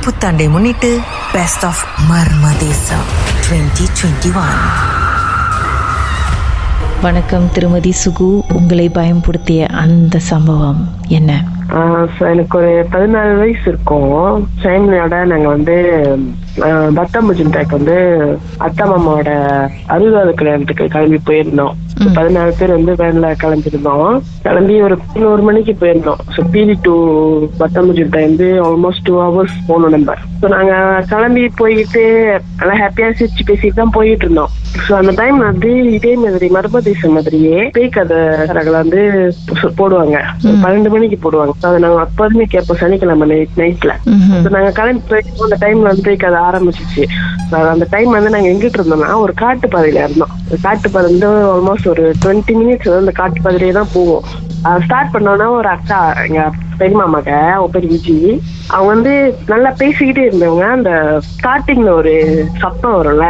புத்தாண்டை முன்னிட்டு best of Marmadesam 2021. வணக்கம் திருமதி சுகு, உங்களை பயன்படுத்திய அந்த சம்பவம் என்ன? எனக்கு ஒரு 14 வயசு இருக்கும். ஃபேமிலியோட நாங்க வந்து பத்தாம்பூஜின்டாக்கு வந்து அத்தா மாமாவோட 60வது கல்யாணத்துக்கு கிளம்பி போயிருந்தோம். 14 பேர் வந்து வேன்ல கிளம்பிருந்தோம். கிளம்பி ஒரு 11 மணிக்கு போயிருந்தோம். ஸோ பீலி டு பத்தாம்பூஜின்டாய் வந்து ஆல்மோஸ்ட் 2 hours போகணும் நம்ம. ஸோ நாங்க கிளம்பி போயிட்டு நல்லா ஹாப்பியா சிரிச்சு பேசிட்டு தான் போயிட்டு இருந்தோம். ஸோ அந்த டைம் வந்து இதே மாதிரி மர்மதேசம் மாதிரியே பேய் கதைகளை வந்து போடுவாங்க. 12 மணிக்கு போடுவாங்க. அதை நாங்க அப்போதுமே கேட்போம் சனிக்கிழமை நைட்ல. நாங்க கிளம்பி போயிட்டு அந்த டைம்ல வந்து பேய் கதை ஆரம்பிச்சிச்சு. அந்த டைம் வந்து நாங்க எங்கிட்டு இருந்தோம்னா ஒரு காட்டு பாதையில இருந்தோம். காட்டு பாதை வந்து ஆல்மோஸ்ட் ஒரு 20 minutes வந்து அந்த காட்டு பாதையிலே தான் போவோம். ஸ்டார்ட் பண்ணோன்னா ஒரு அக்கா, எங்க பெரியமாமாக்க அவங்க பேர் விஜி, அவங்க வந்து நல்லா பேசிக்கிட்டே இருந்தவங்க. அந்த ஸ்டார்டிங்ல ஒரு சத்தம் வரும்ல,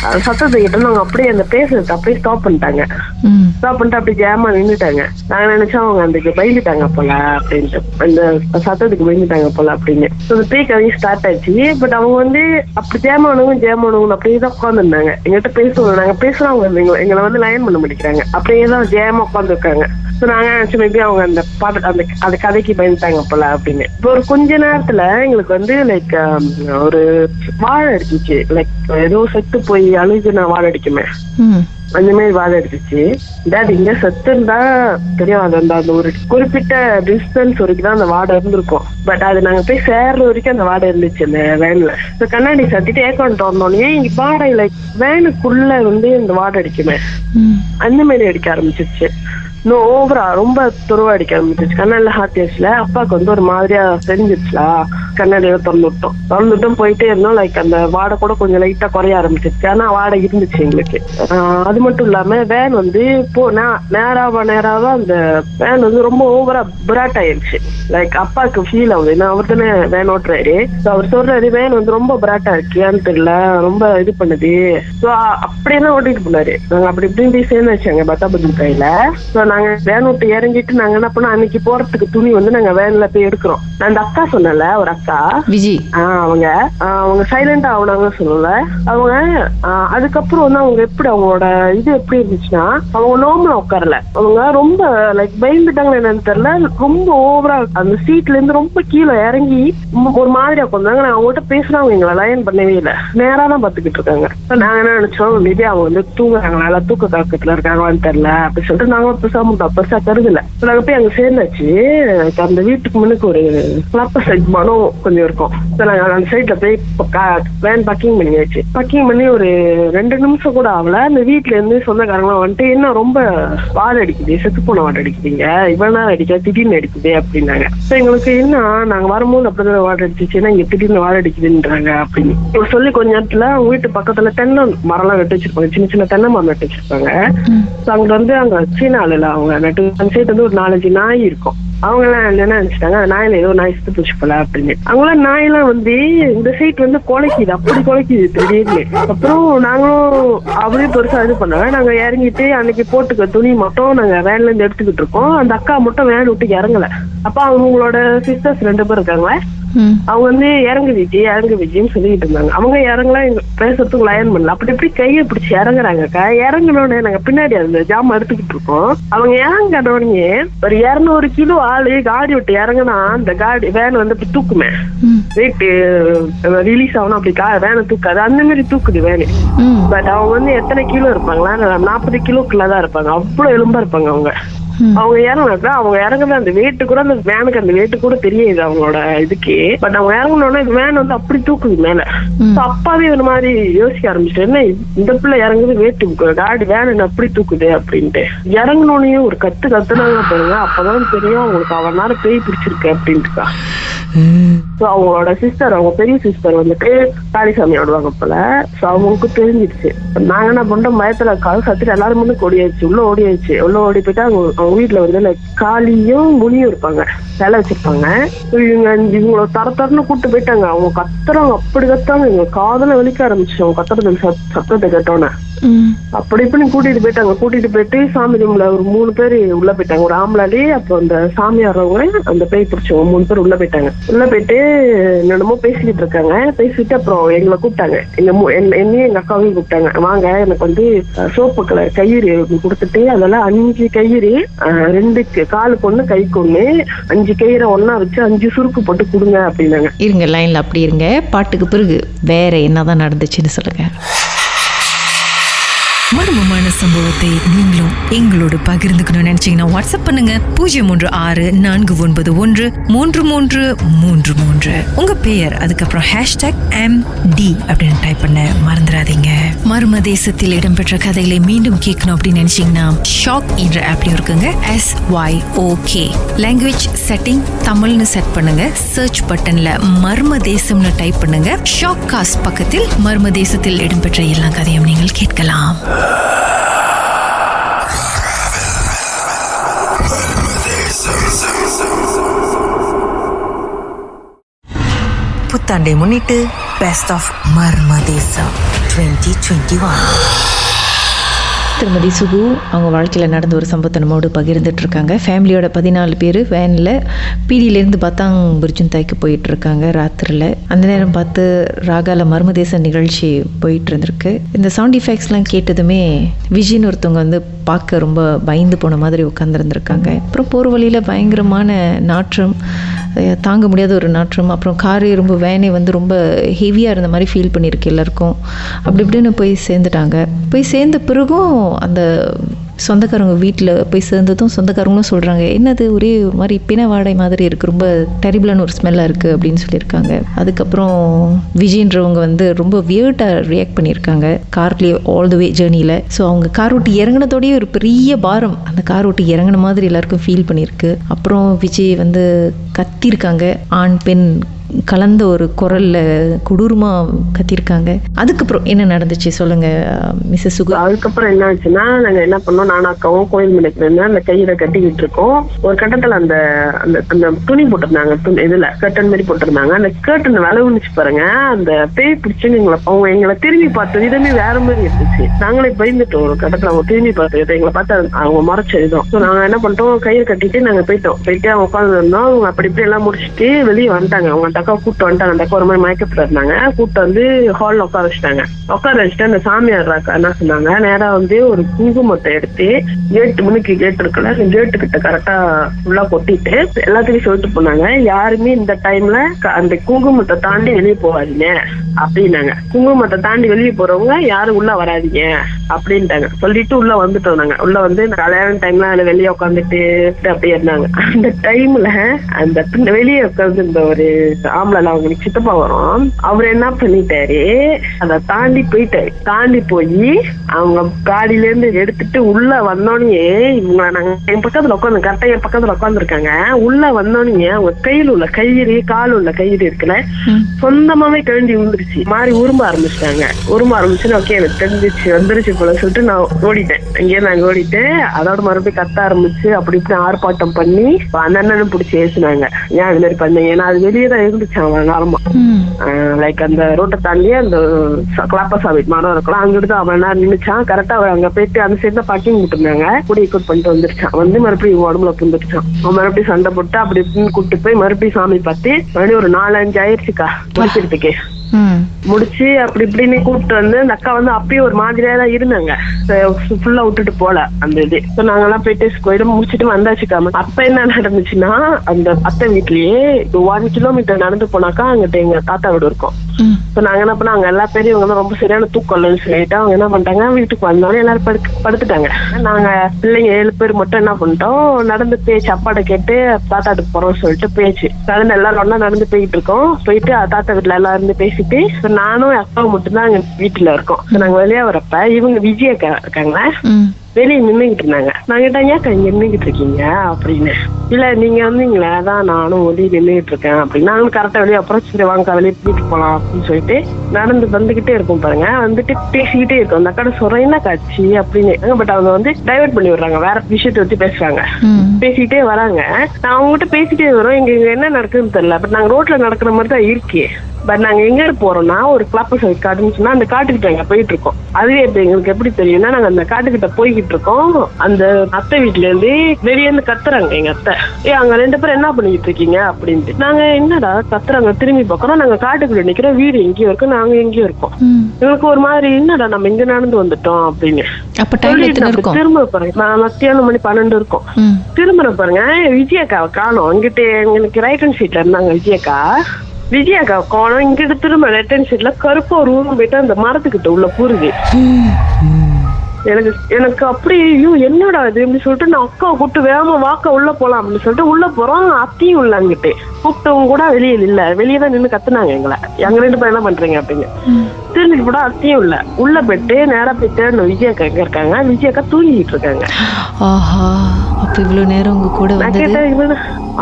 அந்த சத்தத்தை கிட்ட நாங்க அப்படியே அந்த பேசுறது அப்படியே ஸ்டாப் பண்ணிட்டாங்க. ஸ்டாப் பண்ணிட்டு அப்படி ஜாமா நின்றுட்டாங்க. நாங்க நினைச்சோம் அவங்க அந்த பயந்துட்டாங்க போல அப்படின்ட்டு, அந்த சத்தத்துக்கு பயந்துட்டாங்க போல அப்படின்னு. அந்த பேய் கதையும் ஸ்டார்ட் ஆச்சு. பட் அவங்க வந்து அப்படி ஜேமானவங்க அப்படியே தான் உட்காந்துருந்தாங்க. எங்ககிட்ட பேசுவோம், நாங்க பேசுறோம், அவங்க எங்களை வந்து லைன் பண்ண மாட்டேங்கிறாங்க. அப்படியே தான் ஜேமா உட்காந்துருக்காங்க. ஸோ நாங்க நினைச்சோம் மேபி அவங்க அந்த பாட்டு அந்த கதைக்கு பயந்துட்டாங்க போல அப்படின்னு. இப்போ ஒரு கொஞ்ச நேரத்துல எங்களுக்கு வந்து லைக் ஒரு வாழை அடிச்சிச்சு. லைக் ஏதோ செத்து போய் அழுகுன வாழை அடிக்குமே, அந்த மாதிரி வாழை அடிச்சிச்சு. டேட் இங்க செத்து இருந்தா தெரியும், அது அந்த ஒரு குறிப்பிட்ட டிஸ்டன்ஸ் வரைக்கும் தான் அந்த வாடை இருந்திருக்கும். பட் அது நாங்க போய் சேர்ற வரைக்கும் அந்த வாடை இருந்துச்சு அந்த வேன்ல. ஸோ கண்ணாடி சத்திட்டு ஏக்கௌண்ட் வந்தோடனே இங்க வாடை லைக் வேனுக்குள்ள வந்து இந்த வாடை அடிக்குமே அந்த மாதிரி அடிக்க ஆரம்பிச்சிருச்சு. இன்னும் ஓவரா ரொம்ப துருவா அடிக்க ஆரம்பிச்சிருச்சு. கண்ணாடில ஹார்ட்ல அப்பாவுக்கு வந்து ஒரு மாதிரியா தெரிஞ்சிருச்சுலா. கண்ணாடியில திறந்துட்டோம் போயிட்டே இருந்தோம். லைக் அந்த வாடை கூட கொஞ்சம் லைட்டா குறைய ஆரம்பிச்சிருச்சு. ஆனா வாடை இருந்துச்சு எங்களுக்கு. அது மட்டும் இல்லாம வேன் வந்து இப்போ நேராவா அந்த வேன் வந்து ரொம்ப ஓவரா பிராட் ஆயிருச்சு. லைக் அப்பாவுக்கு ஃபீல் ஆகுது. ஏன்னா அவர் தானே வேன் ஓட்டுறாரு. அவர் சொல்றாரு வேன் வந்து ரொம்ப பிராட்டா இருக்கு, ஏன்னு தெரியல, ரொம்ப இது பண்ணுது. ஸோ அப்படியெல்லாம் ஓட்டிட்டு போனாரு. நாங்க அப்படி இப்படின்னு போய் சேர்ந்து வச்சாங்க பத்தாபுஜி கையில. நாங்க வேன் விட்டு இறங்கிட்டு நாங்க என்ன பண்ணோம், அன்னைக்கு போறதுக்கு துணி வந்து நாங்க வேன்ல போய் எடுக்கிறோம். அந்த அக்கா சொன்னல ஒரு அக்கா விஜி, அவங்க சைலண்டா ஆகுனாங்க சொல்லல. அவங்க அதுக்கப்புறம் வந்து அவங்க எப்படி அவங்களோட இது எப்படி இருந்துச்சுன்னா, அவங்க நார்மலா உட்காரல. அவங்க ரொம்ப லைக் பயந்துட்டாங்க என்னன்னு தெரியல. ரொம்ப ஓவரா அந்த சீட்ல இருந்து ரொம்ப கீழே இறங்கி ஒரு மாதிரியா உட்காந்தாங்க. நான் அவங்ககிட்ட பேசுறாங்க, எங்களை லைன் பண்ணவே இல்லை, நேரா தான் பாத்துக்கிட்டு இருக்காங்க. நாங்க என்ன நினைச்சோம், மேபி அவங்க வந்து தூங்குறாங்களா, தூக்க கலக்கத்துல இருக்காங்களான்னு தெரியல அப்படின்னு சொல்லிட்டு நாங்களும் பெருசா கருதுல. நாங்க போய் அங்க சேர்ந்தாச்சு. அந்த வீட்டுக்கு முன்னுக்கு ஒரு கிளப்ப சைட் மனம் கொஞ்சம் இருக்கும். நாங்க அந்த சைட்ல போய் வேன் பக்கிங் பண்ணியாச்சு. பக்கிங் பண்ணி ஒரு 2 நிமிஷம் கூட ஆகல. அந்த வீட்டுல இருந்து சொந்தக்காரங்களாம் வந்துட்டு, என்ன ரொம்ப வாடை அடிக்குது, செத்து போன வாடை அடிக்குதுங்க, இவ்வளவு நேரம் அடிக்க திடீர்னு அடிக்குது அப்படின்னாங்க. எங்களுக்கு என்ன, நாங்க வரும்போது அப்படிதான் வாடை அடிச்சிச்சுன்னா இங்க திடீர்னு வாடை அடிக்குதுன்றாங்க அப்படின்னு சொல்லி கொஞ்ச நேரத்துல அவங்க வீட்டு பக்கத்துல தென்னை மரம்லாம் நட்டு வச்சிருப்பாங்க, சின்ன சின்ன தென்னை மரம் நட்டு வச்சிருப்பாங்க. அங்க வந்து அங்க சீனால அவங்க நட்டு அந்த சைடு வந்து ஒரு 4-5 நாய் இருக்கும். அவங்க எல்லாம் என்ன நினைச்சிட்டாங்க, நாயில ஏதோ நாய் சுத்து போச்சு போல அப்படின்னு. அவங்களாம் நாயெல்லாம் வந்து இந்த சைட் வந்து குலைக்குது, அப்படி குலைக்குது திடீர்னு. அப்புறம் நாங்களும் அப்படியே பெருசா இது பண்ணாங்க. நாங்க இறங்கிட்டு அன்னைக்கு போட்டுக்க துணி மட்டும் நாங்க வேன்ல இருந்து எடுத்துக்கிட்டு இருக்கோம். அந்த அக்கா மட்டும் வேன் விட்டு இறங்கல. அப்ப அவங்களோட சிஸ்டர்ஸ் 2 பேர் இருக்காங்க. அவங்க வந்து இறங்கு விஜய்ன்னு சொல்லிட்டு இருந்தாங்க. அவங்க இறங்கலாம் பேசுறதுக்கு லயன் பண்ணல. அப்படி இப்படி கையை பிடிச்சி இறங்குறாங்கக்கா. இறங்கினோடனே நாங்க பின்னாடி அந்த ஜாம எடுத்துக்கிட்டு இருக்கோம். அவங்க இறங்கினோடனே ஒரு 200 கிலோ ஆளு காடி விட்டு இறங்கினா அந்த காடி வேன் வந்து அப்படி தூக்குமே, வெயிட் ரிலீஸ் ஆகணும், அப்படி வேனை தூக்காது, அந்த மாதிரி தூக்குது வேனு. பட் அவங்க வந்து எத்தனை கிலோ இருப்பாங்களா, 40 கிலோக்குள்ளதான் இருப்பாங்க. அவ்வளவு எலும்பா இருப்பாங்க அவங்க. அவங்க இறங்கினாக்கா அவங்க இறங்குற அந்த வெயிட்டு கூட அந்த வேனுக்கு அந்த வெயிட்டு கூட தெரியாது அவங்களோட இதுக்கு. பட் அவங்க இறங்கினோன்னா வேன் வந்து அப்படி தூக்குது மேல. அப்பாவே ஒரு மாதிரி யோசிக்க ஆரம்பிச்சிட்டு, என்ன இந்த பிள்ளை இறங்குது வெயிட்டு காடி வேன் அப்படி தூக்குது அப்படின்ட்டு. இறங்கினோடனே ஒரு கத்துனாங்க பாருங்க. அப்பதான் தெரியும் அவங்களுக்கு அவன் நேரம் பேய் பிடிச்சிருக்கு அப்படின்ட்டுக்கா. அவங்களோட சிஸ்டர், அவங்க பெரிய சிஸ்டர் வந்துட்டு காளிசாமி ஆடுவாங்க போல. அவங்களுக்கு தெரிஞ்சிருச்சு. நாங்க என்ன பண்றோம், பயத்துல கால் சத்துட்டு எல்லாரும் வந்து ஓடியாச்சு, உள்ள ஓடி போயிட்டு அவங்க வீட்டுல வந்து காளியும் முனியும் இருப்பாங்க, சிலை வச்சிருப்பாங்க. இவங்கள தரன்னு கூட்டு போயிட்டாங்க. அவங்க கத்துறாங்க, அப்படி கத்துறாங்க. எங்க காதல வலிக்க ஆரம்பிச்சு அவங்க கத்துறது சத்தத்தை கேட்டோன்னே. அப்படி இப்படி கூட்டிட்டு போயிட்டு சாமி ரூம்ல ஒரு 3 பேர் உள்ள போயிட்டாங்க. ஒரு ஆம்பளாடி, அப்புறம் அந்த சாமியாரவங்க, அந்த பேய் பிடிச்சவங்க 3 பேர் உள்ள போயிட்டாங்க. உள்ள போயிட்டு என்னமோ பேசிக்கிட்டு இருக்காங்க. பேசிட்டு அப்புறம் எங்களை கூப்பிட்டாங்க. என்னையும் எங்க அக்காவையும் கூப்பிட்டாங்க. வாங்க, எனக்கு வந்து சோப்பு கலர் கயிறு கொடுத்துட்டு அதெல்லாம் 5 கயிறு, 2 காலுக்கு 1 கைக்கு 1, 5 கயிறை ஒன்னா வச்சு 5 சுருக்கு போட்டு கொடுங்க அப்படின்னாங்க. இருங்க, லைன்ல அப்படி இருங்க. பாட்டுக்கு பிறகு வேற என்னதான் நடந்துச்சுன்னு சொல்லுங்க. மர்மமான சம்பவத்தை நீங்களும் எங்களோடு பகிர்ந்துக்கணும்னு நினைச்சீங்கன்னா வாட்ஸ்அப் பண்ணுங்க 036-493-3333. உங்க பெயர், அதுக்கப்புறம் #MD அப்படின்னு டைப் பண்ண மறந்துடாதீங்க. மர்ம தேசத்தில் இடம்பெற்ற கதைகளை மீண்டும் கேட்கணும் அப்படின்னு நினைச்சீங்கன்னா ஷாக் என்ற ஆப்லயும் இருக்குங்க. SYOK லாங்குவேஜ் செட்டிங் தமிழ்னு செட் பண்ணுங்க. சர்ச் பட்டன்ல மர்ம தேசம்னு டைப் பண்ணுங்க. ஷாக் காஸ்ட் பக்கத்தில் மர்ம தேசத்தில் இடம்பெற்ற எல்லா கதையும் நீங்கள் கேட்கலாம். புத்தாண்டை முன்னிட்டு பெஸ்ட் ஆஃப் மர்ம தேசம் 2021. திருமதி சுகு அவங்க வாழ்க்கையில் நடந்த ஒரு சம்பவத்தை நம்மோடு பகிர்ந்துட்டு இருக்காங்க. ஃபேமிலியோட 14 பேர் வேனில் பீடியிலேருந்து பத்தாங் பிரிஜுந்தாய்க்கு போயிட்டு இருக்காங்க ராத்திரியில். அந்த நேரம் பார்த்து ராகால மர்மதேச நிகழ்ச்சி போயிட்டு இருந்திருக்கு. இந்த சவுண்ட் எஃபெக்ட்ஸ்லாம் கேட்டதுமே விஜய்னு ஒருத்தவங்க வந்து பார்க்க ரொம்ப பயந்து போன மாதிரி உட்காந்துருந்துருக்காங்க. அப்புறம் போகிற வழியில் பயங்கரமான நாற்றம், தாங்க முடியாத ஒரு நாற்றம். அப்புறம் காரு ரொம்ப வேனே வந்து ரொம்ப ஹெவியாக இருந்த மாதிரி ஃபீல் பண்ணியிருக்கு எல்லாருக்கும். அப்படி இப்படின்னு போய் சேர்ந்துட்டாங்க. போய் சேர்ந்த பிறகும் அந்த சொந்தக்காரங்க வீட்டில் போய் சேர்ந்ததும் சொந்தக்காரங்களும் சொல்கிறாங்க, என்னது ஒரே ஒரு மாதிரி பிண வாடை மாதிரி இருக்குது, ரொம்ப டெரிபிளான ஒரு ஸ்மெல்லாக இருக்குது அப்படின்னு சொல்லியிருக்காங்க. அதுக்கப்புறம் விஜய்ன்றவங்க வந்து ரொம்ப வியர்டாக ரியாக்ட் பண்ணியிருக்காங்க கார்லேயே ஆல் த வே ஜேர்னியில். ஸோ அவங்க கார் விட்டு இறங்கினதோடய ஒரு பெரிய பாரம் அந்த கார் விட்டு இறங்கின மாதிரி எல்லாருக்கும் ஃபீல் பண்ணியிருக்கு. அப்புறம் விஜய் வந்து கத்திருக்காங்க, ஆண் பெண் கலந்த ஒரு குரல்ல கொடூரமா கத்திருக்காங்க. அதுக்கப்புறம் என்ன நடந்துச்சு சொல்லுங்க மிஸ்ஸஸ் சுகு. அதுக்கப்புறம் என்ன ஆச்சுன்னா, நாங்க என்ன பண்ணோம், நானாக்காவும் கோயில் மலைக்கு அந்த கையில கட்டிக்கிட்டு இருக்கோம். ஒரு கட்டத்துல அந்த அந்த துணி போட்டிருந்தாங்க, இதுல கர்டன் மாதிரி போட்டிருந்தாங்க. அந்த கர்டன் விளவுனுச்சு பாருங்க. அந்த பேய் பிடிச்சுன்னு அவங்க எங்களை திரும்பி பார்த்த விதமே வேற மாதிரி இருந்துச்சு. நாங்களே பயந்துட்டோம். ஒரு கட்டத்துல அவங்க திரும்பி பார்த்த விதம் எங்களை பார்த்து அவங்க மறைச்சதும். நாங்க என்ன பண்ணிட்டோம், கையை கட்டிட்டு நாங்க போயிட்டு அவங்க உட்காந்து இருந்தோம். அவங்க அப்படி இப்படி எல்லாம் முடிச்சுட்டு வெளியே வந்துட்டாங்க. அவங்க அக்கா கூப்பிட்டு வந்துட்டாங்க. அந்த அக்கா ஒரு மாதிரி மயக்கத்துல இருந்தாங்க. கூப்பிட்டு வந்து ஹால்ல உட்கார வச்சுட்டு அந்த சாமியார் என்ன சொன்னாங்க, நேரா வந்து ஒரு குங்குமத்தை எடுத்து முன்னுக்கு கேட்டு இருக்குல்ல, கேட்டு கிட்ட கரெக்டா ஃபுல்லா கொட்டிட்டு எல்லாத்தையும் சொல்லிட்டு போனாங்க, யாருமே இந்த டைம்ல அந்த குங்குமத்தை தாண்டி வெளியே போவாதீங்க அப்படின்னாங்க. குங்குமத்தை தாண்டி வெளியே போறவங்க யாரும் உள்ள வராதீங்க அப்படின்ட்டாங்க. சொல்லிட்டு உள்ள வந்துட்டோம். நாங்க உள்ள வந்து கல்யாண டைம்ல அதுல வெளியே உட்காந்துட்டு அப்படியே இருந்தாங்க. அந்த டைம்ல அந்த வெளியே உட்காந்து இந்த ஒரு ஆம்பளை அவங்களுக்கு சித்தப்பா வரும், அவர் என்ன பண்ணிட்டாரு, அதை தாண்டி போயிட்டாரு. தாண்டி போய் அவங்க காடியில இருந்து எடுத்துட்டு உள்ள வந்தோடனே இவங்க நாங்க என் பக்கத்துல உட்காந்து கரெக்டா என் பக்கத்துல உட்காந்துருக்காங்க. உள்ள வந்தோடனே அவங்க கையில் உள்ள கயிறு, கால் உள்ள கயிறு இருக்குல்ல, சொந்தமாவே கழண்டி விழுந்துருச்சு. மாறி உரும்ப ஆரம்பிச்சிட்டாங்க. ஓகே எனக்கு தெரிஞ்சிச்சு வந்துருச்சு போல சொல்லிட்டு நான் ஓடிட்டேன். அங்கேயே நாங்க ஓடிட்டு அதோட மறுபடியும் கத்த ஆரம்பிச்சு அப்படி இப்படி ஆர்ப்பாட்டம் பண்ணி அந்த அண்ணனும் பிடிச்சி ஏசுனாங்க, ஏன் இது மாதிரி பண்ணீங்க. ஏன்னா அது வெளியே தான் இருந்துச்சு அவங்க நேரமா. லைக் அந்த ரோட்டை தாண்டி அந்த கிளாப்பா சாவிட் மரம் இருக்கலாம், அங்கிட்டு அவன் என்ன நின்னுச்சான். கரெக்டா அங்க போயிட்டு அந்த சைடு தான் பார்க்கிங் விட்டுருந்தாங்க. கூடி கூட் பண்ணிட்டு வந்துருச்சான். வந்து மறுபடியும் உடம்புல புந்துருச்சான். அவன் மறுபடியும் சண்டை போட்டு அப்படி இப்படின்னு கூப்பிட்டு போய் மறுபடியும் சாமி பார்த்து மறுபடியும் ஒரு 4-5 ஆயிடுச்சுக்கா முடிக்கிறதுக்கு. முடிச்சு அப்படி இப்படின்னு கூப்பிட்டு வந்து அந்த அக்கா வந்து அப்பயும் ஒரு மாதிரியா தான் இருந்தாங்க. ஃபுல்லா விட்டுட்டு போல அந்த இது. நாங்க எல்லாம் போயிட்டு கோயிலும் முடிச்சுட்டு வந்தாச்சுக்காம. அப்ப என்ன நடந்துச்சுன்னா, அந்த அத்தை வீட்லயே 1 கிலோமீட்டர் நடந்து போனாக்கா அங்கிட்ட எங்க தாத்தா வீடு இருக்கும். நாங்க என்ன பண்ணோம், அங்க எல்லா பேரும் இவங்க ரொம்ப சரியான தூக்கம்னு சொல்லிட்டு அவங்க என்ன பண்ணிட்டாங்க, வீட்டுக்கு வந்தோடனே எல்லாரும் படுத்துட்டாங்க. நாங்க பிள்ளைங்க 7 பேர் மட்டும் என்ன பண்ணிட்டோம், நடந்து பேச்சு அப்பாட்ட கேட்டு தாத்தாட்டுக்கு போறோம்னு சொல்லிட்டு பேச்சு நடந்து எல்லாரும் ஒன்னா நடந்து போயிட்டு இருக்கோம். போயிட்டு தாத்தா வீட்டுல எல்லாம் இருந்து பேசிட்டு நானும் அப்பாவும் மட்டும்தான் அங்க வீட்டுல இருக்கோம். நாங்க வெளியே வரப்ப இவங்க விஜய் இருக்காங்க வெளியே நின்னுகிட்டு இருந்தாங்க. நான் கேட்டாங்க, ஏக்கா இங்க நின்னுகிட்டு இருக்கீங்க அப்படின்னு. இல்ல நீங்க வந்தீங்களா, அதான் நானும் வெளியே நின்னுகிட்டு இருக்கேன் அப்படின்னு. நாங்களும் கரெக்டா வெளியே அப்புறம் சரி வாங்க வெளியே வீட்டுக்கு போலாம் அப்படின்னு சொல்லிட்டு நடந்து வந்துகிட்டே இருக்கும் பாருங்க. வந்துட்டு பேசிக்கிட்டே இருக்கும். அந்த அக்கா சொல்றேன் என்ன காட்சி அப்படின்னு. பட் அவங்க வந்து டைவர்ட் பண்ணி விடுறாங்க, வேற விஷயத்த வச்சு பேசுறாங்க. பேசிக்கிட்டே வராங்க. நான் அவங்ககிட்ட பேசிட்டே வரோம், இங்க என்ன நடக்குதுன்னு தெரியல. பட் நாங்க ரோட்ல நடக்கிற மாதிரி தான் இருக்கே. பட் நாங்க எங்க போறோம்னா ஒரு கிளாப் சைட் காட்டுன்னு சொன்னா அந்த காட்டுக்கிட்ட எங்க போயிட்டு இருக்கோம். அதுவே இப்ப எங்களுக்கு எப்படி தெரியும்னா நாங்க அந்த காட்டுக்கிட்ட போய்கிட்டு இருக்கோம். அந்த அத்தை வீட்டுல இருந்து வெளியே இருந்து கத்துறாங்க எங்க அத்தை, அங்க 2 பேரும் என்ன பண்ணிட்டு இருக்கீங்க அப்படின்ட்டு. நாங்க என்னடா கத்துறாங்க, திரும்பி பார்க்கறோம், நாங்க காட்டுக்குள்ள நிக்கிறோம், வீடு எங்கேயும் இருக்கும், நாங்க எங்கேயும் இருக்கோம். எங்களுக்கு ஒரு மாதிரி என்னடா நம்ம இங்க நடந்து வந்துட்டோம் அப்படின்னு. திரும்ப பாருங்க, நான் மத்தியானம் மணி 12 இருக்கும். திரும்ப பாருங்க விஜயக்காவை காணோம். இங்கிட்ட எங்களுக்கு ரைட் ஹேண்ட் சீட்ல இருந்தாங்க விஜயக்கா காணோம். இங்கிட்ட திரும்ப லெஃப்ட் ஹேண்ட் சீட்ல கருப்பா ஒரு ஊரும் போயிட்டு அந்த மரத்துக்கிட்ட உள்ள பூருது. எனக்கு அப்படி ஐயோ என்னடா இது அப்படின்னு சொல்லிட்டு நான் அக்காவை கூப்பிட்டு வேகமா வாக்க உள்ள போலாம் அப்படின்னு சொல்லிட்டு உள்ள போறோம். அத்தையும் உள்ள அங்கிட்டு கூப்பிட்டவங்க கூட வெளியே இல்ல, வெளியே தான் நின்று கத்துனாங்க எங்களை, எங்க 2 பேரும் என்ன பண்றீங்க அப்படின்னு. திரும்பிட்டு கூட அத்தையும் உள்ள போயிட்டு நேரா போயிட்டு விஜயக்கா எங்க இருக்காங்க, விஜயக்கா தூங்கிட்டு இருக்காங்க. அப்ப இவ்வளவு நேரம் உங்க கூட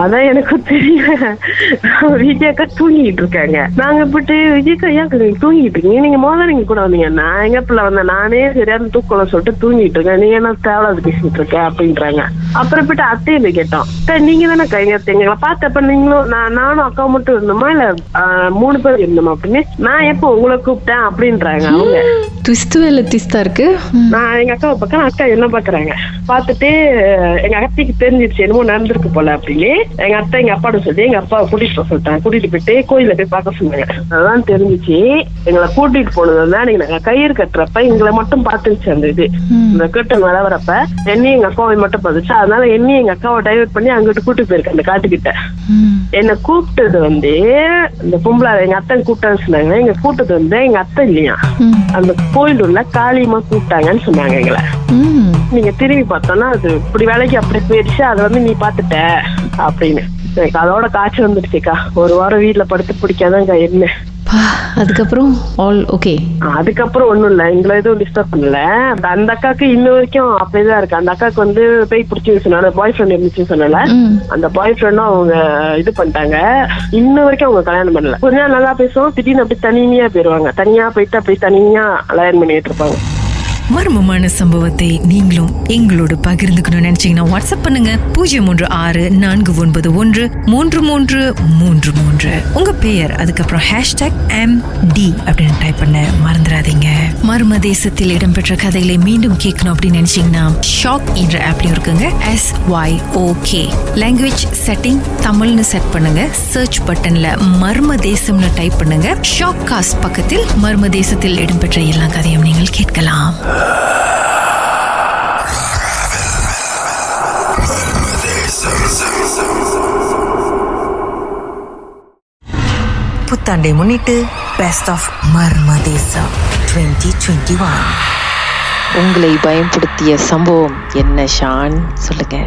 அதான் எனக்கு தெரியல, விஜயக்கா தூங்கிட்டு இருக்காங்க. நாங்க போயிட்டு விஜயக்கா ஏன் தூங்கிட்டு இருக்கீங்க, நீங்க முதல்ல நீங்க கூட வந்தீங்க, நான் எங்க பிள்ளை வந்தேன், நானே சரியான தூக்கம் சொல்லிட்டு தூங்கிட்டு இருக்கேன், நீங்க என்ன தேவையில்லாத பேசிட்டு இருக்க அப்படின்றாங்க. அப்புறம் போயிட்டு அத்தையை கேட்டோம், நீங்க தானே எங்களை பார்த்தப்ப நீங்களும் நானும் அக்கா மட்டும் இருந்தோமா இல்ல 3 பேர் இருந்தோமா அப்படின்னு. நான் எப்போ உங்களை கூப்பிட்டேன் அப்படின்றாங்க அவங்க. ட்விஸ்டா இருக்கு. நான் எங்க அக்காவை பக்கம், அக்கா என்ன பாக்குறாங்க, பார்த்துட்டு எங்க அத்தைக்கு தெரிஞ்சிருச்சு என்னமோ நடந்திருக்கு போல அப்படின்னு. எங்க அத்தை எங்க அப்பாட்ட சொல்லி எங்க அப்பாவை கூட்டிட்டு போக சொல்லிட்டாங்க. கூட்டிட்டு போயிட்டு கோயில போய் பார்க்க சொன்னாங்க. அதான் தெரிஞ்சிச்சு எங்களை கூட்டிட்டு போனதுல நாங்க கயிறு கட்டுறப்ப எங்களை மட்டும் பார்த்துருச்சு. அந்த இது இந்த கட்டு வரப்ப என்னையும் எங்க அக்காவை மட்டும் பார்த்துச்சு. அதனால என்னையும் எங்க அக்காவை டைவர்ட் பண்ணி அங்கிட்டு கூட்டிட்டு போயிருக்கு அந்த காட்டுக்கிட்ட. என்ன கூப்பிட்டது இந்த பொம்பளை எங்க அத்தை கூப்பிட்டான்னு சொன்னாங்க. எங்க கூப்பிட்டது எங்க அத்தை இல்லையா, அந்த கோயில் உள்ள காளியம்மா கூப்பிட்டாங்கன்னு சொன்னாங்க எங்களை. நீங்க திரும்பி பார்த்தோம்னா அது இப்படி வேலைக்கு அப்படி போயிடுச்சு, அதை நீ பாத்துட்ட அப்படின்னு. எனக்கு அதோட காய்ச்சல் வந்துடுச்சுக்கா. 1 வாரம் வீட்டுல படுத்து பிடிக்காதாங்க என்ன. அதுக்கப்புறம் அதுக்கப்புறம் ஒண்ணும் இல்ல, எங்களை எதுவும் டிஸ்டர்ப் பண்ணல. அந்த அக்காக்கு இன்ன வரைக்கும் அப்படிதான் இருக்கு. அந்த அக்காக்கு பேய் பிடிச்சு சொன்னால, பாய் ஃப்ரெண்ட் இருந்துச்சுன்னு சொன்னால, அந்த பாய் ஃப்ரெண்டும் அவங்க இது பண்ணிட்டாங்க. இன்ன வரைக்கும் அவங்க கல்யாணம் பண்ணல. கொஞ்ச நாள் நல்லா பேசுவோம், திடீர்னு அப்படி தனியா போயிருவாங்க. தனியா போயிட்டு அப்படி தனியா கல்யாணம் பண்ணிட்டு இருப்பாங்க. மர்மமான சம்பவத்தை நீங்களும் எங்களோடு பகிர்ந்துக்கணும்னு நினைச்சீங்கன்னா வாட்ஸ்அப் பண்ணுங்க 036-493-3333. உங்க பெயர் அதுக்கப்புறம் #MD அப்படின்னு டைப் பண்ண மறந்துடாதீங்க. மர்ம தேசத்தில் இடம்பெற்ற கதைகளை மீண்டும் கேட்கணும் அப்படின்னு நினைச்சீங்கன்னா ஷாக் என்ற ஆப்லயும் இருக்குங்க. SYOK லாங்குவேஜ் செட்டிங் தமிழ்னு செட் பண்ணுங்க. சர்ச் பட்டன்ல மர்ம தேசம்னு டைப் பண்ணுங்க. ஷாக் காஸ்ட் பக்கத்தில் மர்ம தேசத்தில் இடம்பெற்ற எல்லா கதையும் நீங்கள் கேட்கலாம். புத்தாண்டை முன்னிட்டு பெஸ்ட் ஆஃப் மர்ம தேசம் 2021. உங்களை பயன்படுத்திய சம்பவம் என்ன ஷான், சொல்லுங்க.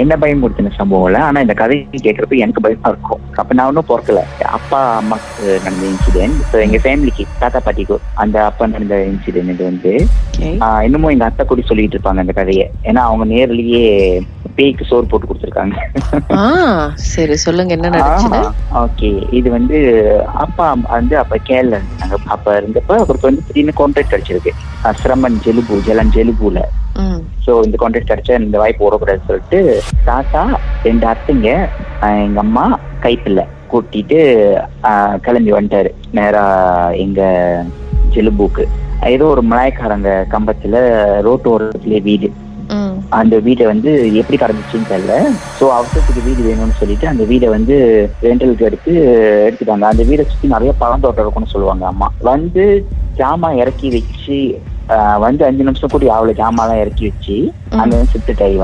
என்ன பயன்படுத்தின சம்பவம் இல்ல, ஆனா இந்த கதையை கேட்கறப்ப எனக்கு பயமா இருக்கும். அப்ப நான் ஒன்னும் பொறுக்கல, அப்பா அம்மாக்கு நடந்த இன்சிடென்ட். எங்க ஃபேமிலிக்கு தாத்தா பாட்டிக்கு அந்த அப்பா நடந்த இன்சிடென்ட். இது இன்னமும் எங்க அத்தை கூட சொல்லிட்டு இருப்பாங்க அந்த கதையை. ஏன்னா அவங்க நேர்லயே பேய்க்கு சோறு போட்டு கொடுத்துருக்காங்க. சரி சொல்லுங்க, என்ன நடந்துச்சு? ஓகே, இது அப்பா அப்ப கேரளா இருந்தாங்க. அப்ப இருந்தப்ப அவருக்கு திடீர்னு கான்ட்ராக்ட் கிடைச்சிருக்கு சிரமன் ஜெலுபுல. சோ இந்த கான்ட்ராக்ட் கிடைச்சா இந்த வாய்ப்பு ஓடக்கூடாதுன்னு சொல்லிட்டு தாத்தா 2 அத்தைங்க எங்க அம்மா கைப்பில்லை கூட்டிட்டு கிளம்பி வந்துட்டாரு நேரா எங்க ஜெலுபுக்கு. ஏதோ ஒரு மலாய்க்காரங்க கம்பத்துல ரோட்டு ஓரத்துலயே வீடு. அந்த வீட்டை எப்படி கடந்துச்சுன்னு தெரியல. சோ அவசரத்துக்கு வீடு வேணும்னு சொல்லிட்டு அந்த வீடை ரெண்டலுக்கு எடுத்துட்டாங்க. அந்த வீடை சுத்தி நிறைய பழந்தோட்டம் இருக்கும்னு சொல்லுவாங்க. அம்மா ஜாமான் இறக்கி வச்சு 5 நிமிஷம் கூடி அவ்வளவு ஜாமான்லாம் இறக்கி வச்சு அங்க சிப்டாயி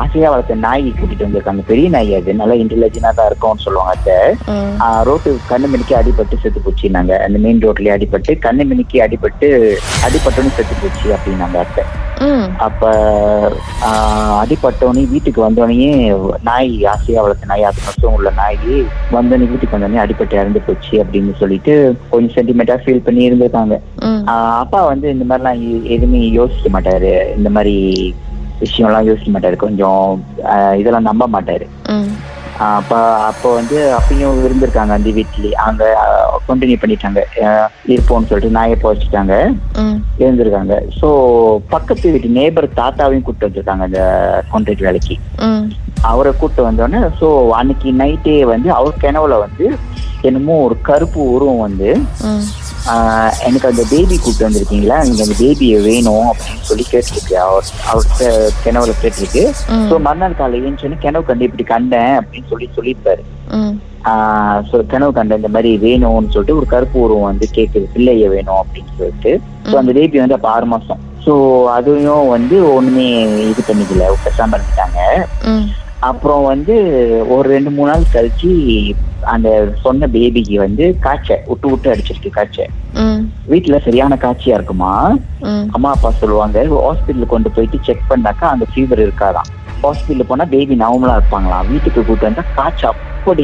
ஆசையா வளர்த்த நாய் கூட்டிட்டு வந்திருக்காங்க. பெரிய நாய், அது நல்லா இன்டெலிஜென்டா தான் இருக்கும்னு சொல்லுவாங்க. அத்தை ரோட்டு கண்ணு மணிக்கு அடிபட்டு செத்து போச்சுனாங்க. அந்த மெயின் ரோட்லயே அடிபட்டு கண்ணு மணிக்கு அடிபட்டோன்னு செத்து போச்சு அப்படின்னாங்க அத்தை. அப்ப அடிபட்டோடனே வீட்டுக்கு வந்தோடனே நாய், ஆசையா வளர்த்த நாய், 10 வருஷம் உள்ள நாய் வந்தோடனே வீட்டுக்கு வந்தோடனே அடிபட்டு இறந்து போச்சு அப்படின்னு சொல்லிட்டு கொஞ்சம் சென்டிமெண்டா ஃபீல் பண்ணி இருந்திருக்காங்க. அப்பா இந்த மாதிரிலாம் எதுவுமே யோசிக்க மாட்டாரு, இந்த மாதிரி விஷயம் எல்லாம் யோசிக்க மாட்டாரு, கொஞ்சம் இதெல்லாம் நம்ப மாட்டாரு. அப்போ அப்பயும் இருந்திருக்காங்க அந்த வீட்லயே. அங்க கண்டினியூ பண்ணிட்டாங்க இருப்போம்னு சொல்லிட்டு நாயை போச்சுட்டாங்க, இருந்திருக்காங்க. சோ பக்கத்து வீட்டு நேபர் தாத்தாவையும் கூப்பிட்டு வந்திருக்காங்க அந்த கான்ட்ராக்ட் வேலைக்கு. அவரை கூப்பிட்டு வந்தோடனே சோ அன்னைக்கு நைட்டே அவர் கனவுல என்னமோ ஒரு கருப்பு உருவம் வந்து எனக்கு அந்த பேபி கூப்பிட்டு வந்திருக்கீங்களா, நீங்க அந்த பேபியை வேணும் அப்படின்னு சொல்லி கேட்டிருக்கு. அவர்கிட்ட கிணவுல கேட்டிருக்கு. ஸோ மறுநாள் காலை ஏன்னு கிணவு கண்டு இப்படி கண்டேன் அப்படின்னு சொல்லியிருப்பாரு. கனவு கண்ட இந்த மாதிரி வேணும்னு சொல்லிட்டு ஒரு கருப்பு உருவம் வந்து கேக்குது, பிள்ளைய வேணும் அப்படின்னு சொல்லிட்டு. ஸோ அந்த பேபி வந்து அப்ப 6 மாசம். ஸோ அதையும் வந்து ஒண்ணுமே இது பண்ணிக்கல, பேசாம இருந்துட்டாங்க. அப்புறம் வந்து ஒரு 2-3 நாள் கழிச்சு அந்த சொன்ன பேபிக்கு வந்து காய்ச்சல் விட்டு அடிச்சிருக்கு. காய்ச்சல் வீட்டுல சரியான காய்ச்சியா இருக்குமா. அம்மா அப்பா சொல்லுவாங்க ஹாஸ்பிட்டலுக்கு கொண்டு போயிட்டு செக் பண்ணாக்கா அந்த ஃபீவர் இருக்காதான். ஹாஸ்பிட்டல் போனா பேபி நார்மலா இருப்பாங்களாம். வீட்டுக்கு கூட்டு வந்தா காய்ச்சல் அப்படி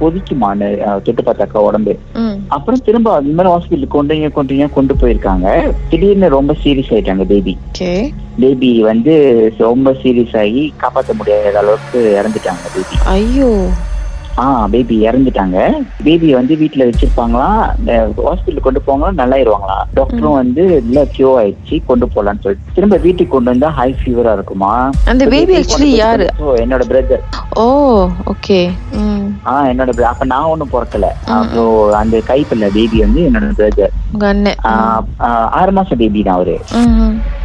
கொதிக்குமான்னு தொட்டு பார்த்தாக்கா உடம்பு. அப்புறம் திரும்ப அந்த மாதிரி ஹாஸ்பிட்டலுக்கு கொண்டு போயிருக்காங்க. திடீர்னு ரொம்ப சீரியஸ் ஆயிட்டாங்க. பேபி வந்து ரொம்ப சீரியஸ் ஆகி காப்பாற்ற முடியாத அளவுக்கு இறந்துட்டாங்க பேபி. ஐயோ. பேபி இறந்துட்டாங்க. பேபி வந்து வீட்டுல வச்சிருப்பாங்களாம், ஹாஸ்பிட்டல் கொண்டு போவாங்களாம், நல்லாயிருவாங்களா. டாக்டரும் வந்து இல்ல கியூ ஆயிடுச்சு கொண்டு போலான்னு சொல்லிட்டு திரும்ப வீட்டுக்கு கொண்டு வந்தா ஹை ஃபீவரா இருக்குமா. அந்த பேபி ஆக்சுவலி யாரு? என்னோட பிரதர். ஓ ஓகே. என்னோட அப்ப நான் ஒண்ணும் பிறக்கல. அப்போ அந்த கைப்பிள்ள பேபி வந்து என்னோட பிரதர். 6 மாசம் பேபி தான் அவரு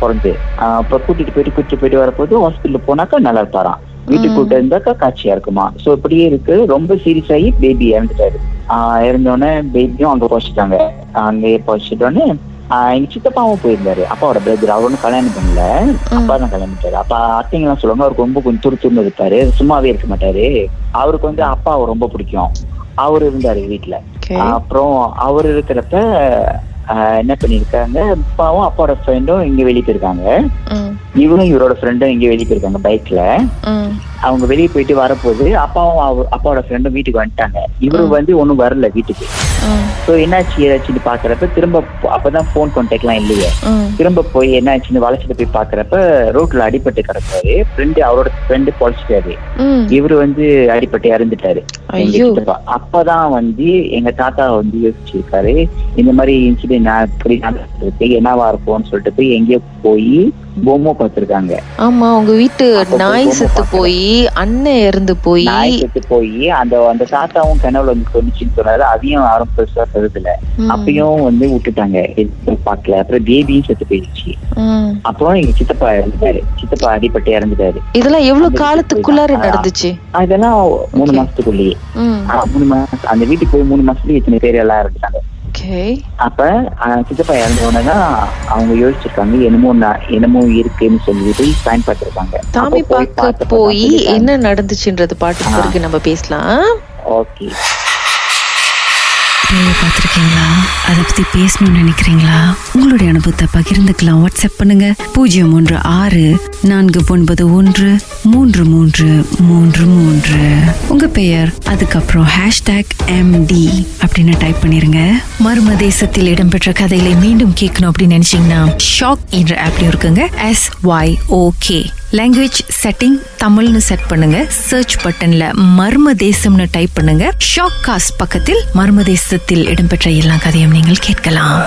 பிறந்து. அப்ப கூட்டிட்டு போயிட்டு வரப்போது ஹாஸ்பிட்டல் போனாக்கா நல்லா இருப்பாராம். வீட்டுக்கு கூட்டு இருந்தாக்கா காட்சியா இருக்குமா. சோ இப்படியே இருக்கு. ரொம்ப சீரியஸ் ஆகி பேபி இறந்துட்டாரு. இறந்தோடனே பேபியும் அங்க போச்சுட்டாங்க. அங்கே போச்சுட்டோடனே எங்க சித்தப்பாவும் போயிருந்தாரு, அப்பாவோட பிரதர். அவர் ஒன்னும் கல்யாணம் பண்ணல, அப்பா தான் கல்யாணம் பண்ணிட்டாரு. அப்ப அத்தைங்க எல்லாம் சொல்லுவாங்க அவருக்கு ரொம்ப கொஞ்சம் துருத்துன்னு இருப்பாரு, சும்மாவே இருக்க மாட்டாரு. அவருக்கு வந்து அப்பாவை ரொம்ப பிடிக்கும். அவரு இருந்தாரு வீட்டுல. அப்புறம் அவர் இருக்கிறப்ப என்ன பண்ணிருக்காங்க, அப்பாவும் அப்பாவோட ஃப்ரெண்டும் இங்க வெளியே போயிருக்காங்க. இவரும் இவரோட ஃப்ரெண்டும் இங்க வெளியே போயிருக்காங்க பைக்ல. அவங்க வெளியே போயிட்டு வரப்போது அப்பாவும் அப்பாவோட ஃப்ரெண்டும் வீட்டுக்கு வந்துட்டாங்க. இவரு வந்து ஒண்ணும் வரல வீட்டுக்கு. சோ என்னாச்சு ஏதாச்சுன்னு பாக்குறப்ப திரும்ப அப்பதான் போன் கான்டாக்ட் எல்லாம் இல்லையே. திரும்ப போய் என்னாச்சுன்னு வளைச்சிட்டு போய் பாக்குறப்ப ரோட்ல அடிபட்டு கிடப்பாரு. அவரோட ஃப்ரெண்டு பொழைச்சிட்டாரு. இவரு வந்து அடிபட்டு இறந்துட்டாரு. அப்பதான் வந்து எங்க தாத்தா வந்து யோசிச்சிருக்காரு, இந்த மாதிரி இன்சிடென்ட் என்னவா இருக்கும்னு சொல்லிட்டு போய் எங்கேயோ போய் பொம்மை பார்த்திருக்காங்க. ஆமா, உங்க வீட்டு நாய் செத்து போய் அண்ணன் இறந்து போய் அந்த தாத்தாவும் கனவுல வந்து சொன்னிச்சுன்னு சொன்னாரு. அதையும் யாரும் பெருசா கருதுல. அப்பயும் வந்து விட்டுட்டாங்க, பாக்கல. அப்புறம் பேபியும் செத்து போயிடுச்சு. அப்புறம் எங்க சித்தப்பா இறந்துட்டாரு. சித்தப்பா அடிபட்டு இறந்துட்டாரு. இதெல்லாம் எவ்வளவு காலத்துக்குள்ளார நடந்துச்சு? அதெல்லாம் 3 மாசத்துக்குள்ளேயே. 3 மாசம் அந்த வீட்டுக்கு போய் 3 மாசத்துலயே இத்தனை பேர் எல்லாம் இறந்துட்டாங்க. அப்ப சித்தப்பா இறந்தவனதான் அவங்க யோசிச்சிருக்காங்க, என்னமோ இருக்குன்னு சொல்லிட்டு பிளான் பார்த்திருக்காங்க. சாமி பார்க்க போய் என்ன நடந்துச்சுன்றது பாட்டு பிறகு நம்ம பேசலாம். ஓகே. பார்த்துருக்கீங்களா? அதை பத்தி பேசணும்னு நினைக்கிறீங்களா? உங்களுடைய அனுபவத்தை பகிர்ந்துக்கலாம். வாட்ஸ்அப் பண்ணுங்க 016-991-3333. உங்க பெயர், அதுக்கப்புறம் #MD அப்படின்னு டைப் பண்ணிருங்க. மர்ம தேசத்தில் இடம்பெற்ற கதைகளை மீண்டும் கேட்கணும் அப்படின்னு நினைச்சீங்கன்னா ஷாக் என்ற ஆப்லயும் இருக்குங்க. SYOK. லாங்குவேஜ் செட்டிங் தமிழ்னு செட் பண்ணுங்க. சர்ச் பட்டன்ல மர்ம தேசம்னு டைப் பண்ணுங்க. ஷாக் காஸ்ட் பக்கத்தில் மர்ம தேசத்தில் இடம்பெற்ற எல்லா கதையும் நீங்கள் கேட்கலாம்.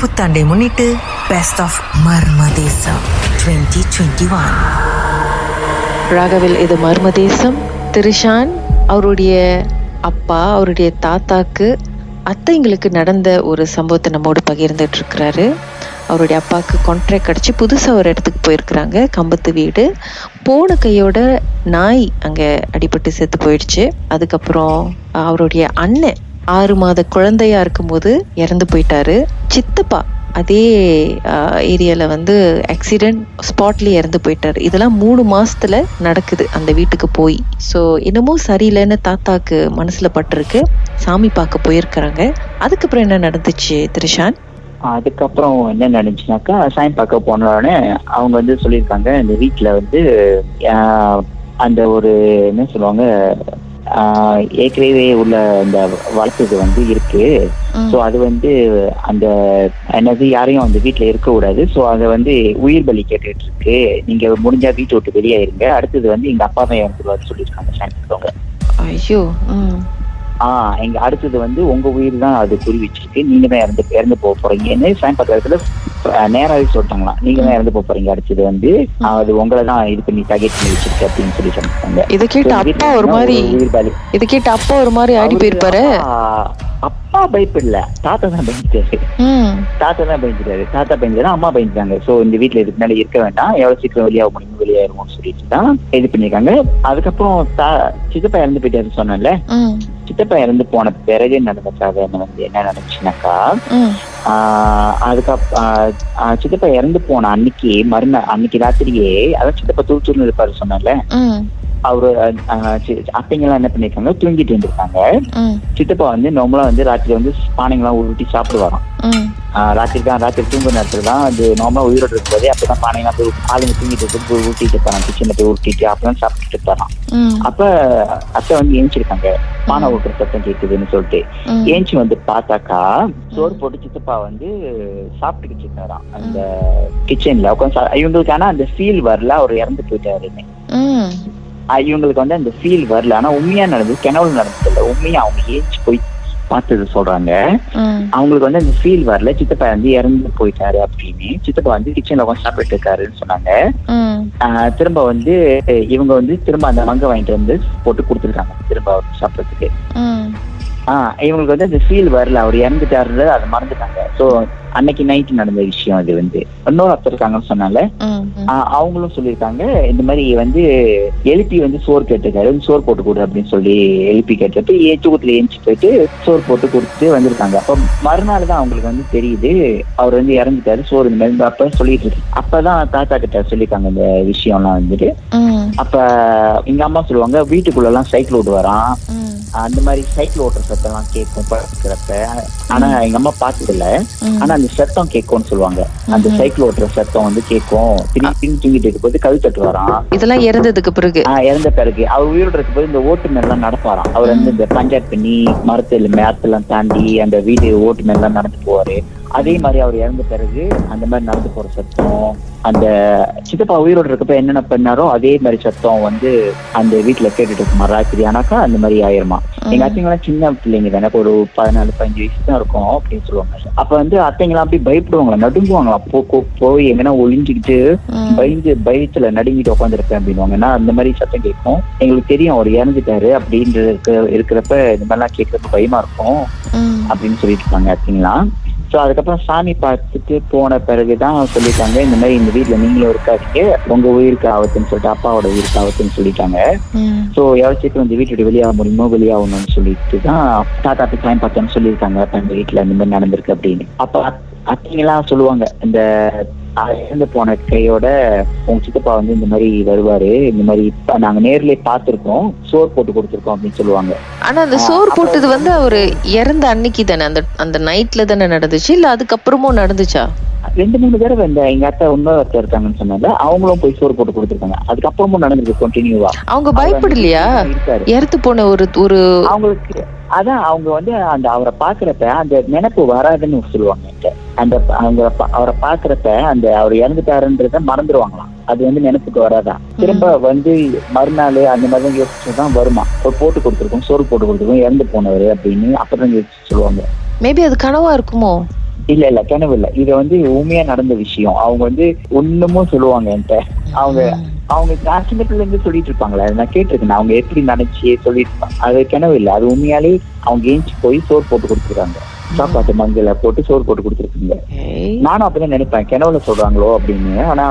புத்தாண்டை முன்னிட்டு பெஸ்ட் ஆஃப் மர்ம தேசம் 2021. ராகவில் இது மர்ம தேசம். திரிஷான் அவருடைய அப்பா, அவருடைய தாத்தாக்கு அத்தைங்களுக்கு நடந்த ஒரு சம்பவத்தை நம்மோடு பகிர்ந்துட்டு இருக்கிறாரு. அவருடைய அப்பாவுக்கு கான்ட்ராக்ட் கிடச்சி புதுசாக ஒரு இடத்துக்கு போயிருக்கிறாங்க, கம்பத்து வீடு. போன கையோட நாய் அங்கே அடிபட்டு செத்து போயிடுச்சு. அதுக்கப்புறம் அவருடைய அண்ணன் 6 மாத குழந்தையா இருக்கும்போது இறந்து போயிட்டாரு. சித்தப்பா அதே ஏரியால வந்து ஆக்சிடென்ட் ஸ்பாட்லயே இறந்து போயிட்டாரு. இதெல்லாம் 3 மாசத்துல நடக்குது அந்த வீட்டுக்கு போய். ஸோ என்னமோ சரியில்லைன்னு தாத்தாக்கு மனசுல பட்டிருக்கு. சாமி பார்க்க போயிருக்கிறாங்க. அதுக்கப்புறம் என்ன நடந்துச்சு திரிஷான்? அதுக்கப்புறம் என்ன நடந்துச்சுனாக்கா, சாமி பார்க்க போனோடனே அவங்க வந்து சொல்லியிருக்காங்க, இந்த வீட்டுல வந்து அந்த ஒரு என்ன சொல்லுவாங்க, ஏற்கனவே உள்ள அந்த வளர்த்தது வந்து இருக்கு. சோ அது வந்து அந்த என்னது யாரையும் அந்த வீட்டுல இருக்க கூடாது. சோ அதை வந்து உயிர் பலி கேட்டுட்டு இருக்கு. நீங்க முடிஞ்சா வீட்டை விட்டு வெளியாயிருங்க. அடுத்தது வந்து எங்க அப்பா தான் இறந்துருவாரு சொல்லியிருக்காங்க சாமி. ஐயோ. எங்க அடுத்தது வந்து உங்க உயிர் தான் அது குறி வச்சிருக்கு, நீங்க தான் இறந்து போக போறீங்கன்னு சாயம் பக்கத்துல நேராவே சொல்லிட்டாங்களாம். நீங்க தான் இறந்து போக போறீங்க, அடுத்தது வந்து அது உங்களை தான் இது பண்ணி டார்கெட் பண்ணி வச்சிருக்கு அப்படின்னு சொல்லி சொன்னாங்க. இதை கேட்ட அப்பா ஒரு மாதிரி ஆடி போயிருப்பாரு. அப்பா பயப்படல, தாத்தா தான் பயந்துட்டாரு. தாத்தா பயந்துட்டாரு, அம்மா பயந்துட்டாங்க. சோ இந்த வீட்டுல இதுக்கு மேல இருக்க வேண்டாம், எவ்வளவு சீக்கிரம் வெளியாக முடியும் வெளியாயிருமோன்னு சொல்லிட்டு தான் இது பண்ணிருக்காங்க. அதுக்கப்புறம் சித்தப்பா இறந்து போயிட்டாரு சொன்னேன்ல. சித்தப்பா இறந்து போன பிறகு நடந்த கதை வந்து என்ன நடந்துச்சுனாக்கா, அதுக்கப்புறம் சித்தப்பா இறந்து போன அன்னைக்கு ராத்திரியே, அதான் சித்தப்பா தூச்சூர்னு இருப்பாரு சொன்னேன்ல, அவரு அத்தைங்கெல்லாம் என்ன பண்ணிருக்காங்க, தூங்கிட்டு இருந்திருக்காங்க. சித்தப்பா வந்து நார்மலா வந்து ராத்திரி வந்து பானைங்கெல்லாம் உருட்டி சாப்பிடுவாராம். ராத்திரி தூங்குற நேரத்துல தான் அது நார்மலா உயிரோடு இருக்கும்போதே அப்பதான் பானைங்கெல்லாம் போய் ஆளுங்க தூங்கிட்டு போய் ஊட்டிட்டு இருப்பாங்க, கிச்சன்ல போய் ஊட்டிட்டு அப்பதான் சாப்பிட்டுட்டு இருப்பாராம். அப்ப அத்தை வந்து ஏஞ்சிருக்காங்க, பானை ஊட்டுற சத்தம் கேக்குதுன்னு சொல்லிட்டு ஏஞ்சி வந்து பார்த்தாக்கா சோறு போட்டு சித்தப்பா வந்து சாப்பிட்டுக்கிட்டு இருக்காராம் அந்த கிச்சன்ல உட்காந்து. இவங்களுக்கு ஆனா அந்த ஃபீல் வரல, அவர் இறந்து போயிட்டாருன்னு. இவங்களுக்கு வந்து அந்த ஃபீல் வரல. ஆனா உண்மையா நடந்தது, கனவுல நடந்தது இல்ல, உண்மையா அவங்க ஏஞ்சி போய் பார்த்தது சொல்றாங்க. அவங்களுக்கு வந்து அந்த ஃபீல் வரல, சித்தப்பா வந்து இறந்து போயிட்டாரு அப்படின்னு. சித்தப்பா வந்து கிச்சன்ல உட்காந்து சாப்பிட்டு இருக்காருன்னு சொன்னாங்க. திரும்ப வந்து இவங்க வந்து திரும்ப அந்த மங்க வாங்கிட்டு வந்து போட்டு கொடுத்துருக்காங்க திரும்ப அவர் சாப்பிட்றதுக்கு. இவங்களுக்கு வந்து அந்த ஃபீல் வரல, அவர் இறந்துட்டாரு, அதை மறந்துட்டாங்க. சோ அன்னைக்கு நைட் நடந்த விஷயம் அது வந்து. இன்னொரு அத்தை இருக்காங்கன்னு சொன்னால அவங்களும் சொல்லியிருக்காங்க, இந்த மாதிரி வந்து எழுப்பி வந்து சோறு கேட்டிருக்காரு, சோறு போட்டு கொடு அப்படின்னு சொல்லி எழுப்பி கேட்டப்ப தூக்கத்துல ஏஞ்சி போயிட்டு சோறு போட்டு கொடுத்துட்டு வந்திருக்காங்க. அப்ப மறுநாள் தான் அவங்களுக்கு வந்து தெரியுது அவர் வந்து இறந்துட்டாரு, சோறு இந்த மாதிரி அப்ப சொல்லிட்டு இருக்கு. அப்பதான் தாத்தா கிட்ட சொல்லியிருக்காங்க இந்த விஷயம் எல்லாம் வந்துட்டு. அப்ப எங்க அம்மா சொல்லுவாங்க, வீட்டுக்குள்ள எல்லாம் சைக்கிள் ஓட்டு வரான், அந்த மாதிரி சைக்கிள் ஓட்டுற சத்தம் எல்லாம் கேட்கும் படுக்கிறப்ப. ஆனா எங்க அம்மா பார்த்தது இல்ல, ஆனா அந்த சத்தம் கேட்கும்னு சொல்லுவாங்க. அந்த சைக்கிள் ஓட்டுற சத்தம் வந்து கேட்கும். திரும்பி தூங்கிட்டு இருக்கும்போது கல் தட்டு வரான். இதெல்லாம் இறந்த பிறகு அவர் உயிரோடு இருக்கும்போது இந்த ஓட்டு மேலாம் நடப்பாராம். அவர் வந்து இந்த பஞ்சாயத்து பண்ணி மரத்துல மேத்தெல்லாம் தாண்டி அந்த வீடு ஓட்டு மேலாம் நடந்து போவாரு. அதே மாதிரி அவர் இறந்த பிறகு அந்த மாதிரி நடந்து போற சத்தம், அந்த சித்தப்பா உயிரோடு இருக்கப்ப என்னென்ன பண்ணாரோ அதே மாதிரி சத்தம் வந்து அந்த வீட்டுல கேட்டுட்டு இருக்குமா ராத்திரி. ஆனாக்கா அந்த மாதிரி ஆயிருமா. எங்க அத்தைங்கெல்லாம் சின்ன பிள்ளைங்க தானே, ஒரு 14-15 வயசு தான் இருக்கும் அப்படின்னு சொல்லுவாங்க. அப்ப வந்து அத்தைங்கெல்லாம் அப்படி பயப்படுவாங்களா, நடுங்குவாங்களா, போய் எங்கன்னா ஒளிஞ்சுக்கிட்டு பயத்துல நடுங்கிட்டு உட்காந்துருப்பேன் அப்படின்வாங்க. ஏன்னா அந்த மாதிரி சத்தம் கேட்கும். எங்களுக்கு தெரியும் அவர் இறந்துட்டாரு அப்படின்ற இருக்கிறப்ப இந்த மாதிரிலாம் கேட்கறப்ப பயமா இருக்கும் அப்படின்னு சொல்லிட்டு இருப்பாங்க அத்தைங்கெல்லாம். சோ அதுக்கப்புறம் சாமி பார்த்துட்டு போன பிறகுதான் சொல்லிட்டாங்க, இந்த மாதிரி இந்த வீட்டுல நீங்களும் இருக்காதீங்க, உங்க உயிருக்கு ஆபத்துன்னு சொல்லிட்டு அப்பாவோட உயிருக்கு ஆபத்துன்னு சொல்லிட்டாங்க. சோ எவ்வளவு இந்த வீட்டு வெளியாக முடியுமோ வெளியாகணும்னு சொல்லிட்டு தான் தாத்தாக்கு டைம் பார்த்தோன்னு சொல்லியிருக்காங்க. அப்ப இந்த வீட்டுல இந்த மாதிரி நடந்திருக்கு அப்படின்னு. அப்ப அத்தைங்கெல்லாம் சொல்லுவாங்க, இந்த இறந்து போன கையோட உங்க சித்தப்பா வந்து இந்த மாதிரி வருவாரு, இந்த மாதிரி நாங்க நேர்ல பாத்துருக்கோம், சோறு போட்டு கொடுத்துருக்கோம் அப்படின்னு சொல்லுவாங்க. ஆனா அந்த சோறு போட்டது வந்து அவரு இறந்த அன்னைக்கு தானே, அந்த நைட்ல தானே நடந்துச்சு, இல்ல அதுக்கப்புறமும் நடந்துச்சா? 2-3 தடவை இந்த எங்க அத்தை இன்னொரு அத்தை இருக்காங்கன்னு சொன்னாங்க, அவங்களும் போய் சோறு போட்டு கொடுத்துருக்காங்க. அதுக்கப்புறமும் நடந்திருக்கு கண்டினியூவா. அவங்க பயப்படலையா இறந்து போன ஒரு அவங்களுக்கு? அதான் அவங்க வந்து அந்த அவரை பாக்குறப்ப அந்த நினைப்பு வராதுன்னு சொல்லுவாங்க. அந்த அவங்க அவரை பாக்குறப்ப அந்த அவர் இறந்துட்டாருன்றத மறந்துடுவாங்களாம். அது வந்து நினைப்புக்கு வராதான். திரும்ப வந்து மறுநாள் அந்த மாதிரி யோசிச்சுதான் வருமா, போட்டு கொடுத்துருக்கோம், சோறு போட்டு கொடுத்துருக்கோம், இறந்து போனவர் அப்படின்னு அப்பதான் யோசிச்சு சொல்லுவாங்க. மேபி அது கனவா இருக்குமோ? இல்ல கனவு இல்ல, இது வந்து உண்மையா நடந்த விஷயம். அவங்க வந்து ஒண்ணுமும் சொல்லுவாங்க என்கிட்ட. அவங்க சின்ன பிள்ளைல இருந்து சொல்லிட்டு இருப்பாங்களே, நான் கேட்டிருக்கேன் அவங்க எப்படி நினைச்சு சொல்லிட்டு இருப்பாங்க. அது கனவு இல்ல, அது உண்மையாலே அவங்க ஏஞ்சி போய் சோறு போட்டு கொடுத்துருக்காங்க. சாப்பாட்டு மஞ்சளை போட்டு சோறு போட்டு கொடுத்துருக்குங்க. நானும் அப்படிதான் நினைப்பேன், கிணவுல சொல்றாங்களோ அப்படின்னு. ஆனா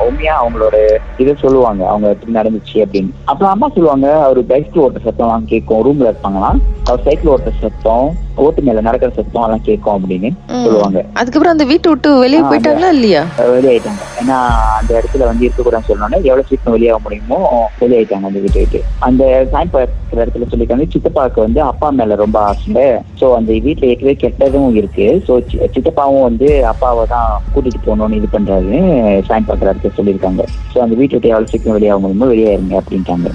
உண்மையா அவங்களோட இதை சொல்லுவாங்க, அவங்க எப்படி நடந்துச்சு அப்படின்னு. அப்புறம் அம்மா சொல்லுவாங்க, அவர் சைக்கிள் ஓட்டுற சத்தம் எல்லாம் கேட்கும், ரூம்ல இருப்பாங்களாம், அவர் சைக்கிள் ஓட்டுற சத்தம், ஓட்டு மேல நடக்கிற சத்தம் எல்லாம் கேட்கும் அப்படின்னு சொல்லுவாங்க. அதுக்கப்புறம் அந்த வீட்டை விட்டு வெளியே போயிட்டாங்களா இல்லையா? வெளியாயிட்டாங்க. ஏன்னா அந்த இடத்துல வந்து இருக்கக்கூடாதுன்னு சொன்னோன்னே எவ்வளவு சீக்கிரம் வெளியாக முடியுமோ வெளியாயிட்டாங்க அந்த வீட்டை விட்டு. அந்த சாயம் பார்க்கிற இடத்துல சொல்லியிருக்காங்க, சித்தப்பாவுக்கு வந்து அப்பா மேல ரொம்ப ஆசை. சோ அந்த வீட்டுல ஏற்கனவே கெட்டதும் இருக்கு. சோ சித்தப்பாவும் வந்து அப்பாவை தான் கூட்டிட்டு போகணும்னு இது பண்றாருன்னு சாயம் பார்க்கிற இடத்துல சொல்லியிருக்காங்க. சோ அந்த வீட்டை விட்டு எவ்வளவு சீக்கிரம் வெளியாக முடியுமோ வெளியாயிருங்க அப்படின்ட்டாங்க.